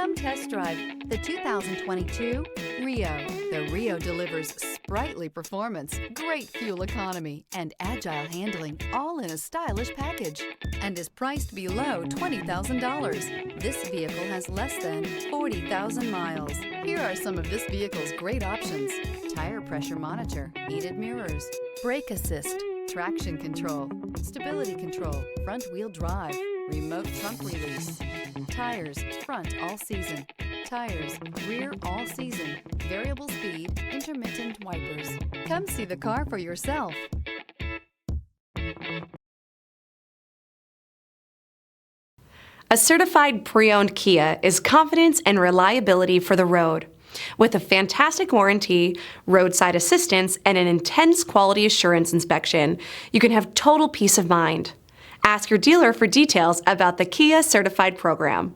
Come test drive the 2022 Rio. The Rio delivers sprightly performance, great fuel economy, and agile handling, all in a stylish package, and is priced below $20,000. This vehicle has less than 40,000 miles. Here are some of this vehicle's great options: tire pressure monitor, heated mirrors, brake assist, traction control, stability control, front wheel drive, remote trunk release, tires front all season, tires rear all season, variable speed, intermittent wipers. Come see the car for yourself. A certified pre-owned Kia is confidence and reliability for the road. With a fantastic warranty, roadside assistance, and an intense quality assurance inspection, you can have total peace of mind. Ask your dealer for details about the Kia Certified program.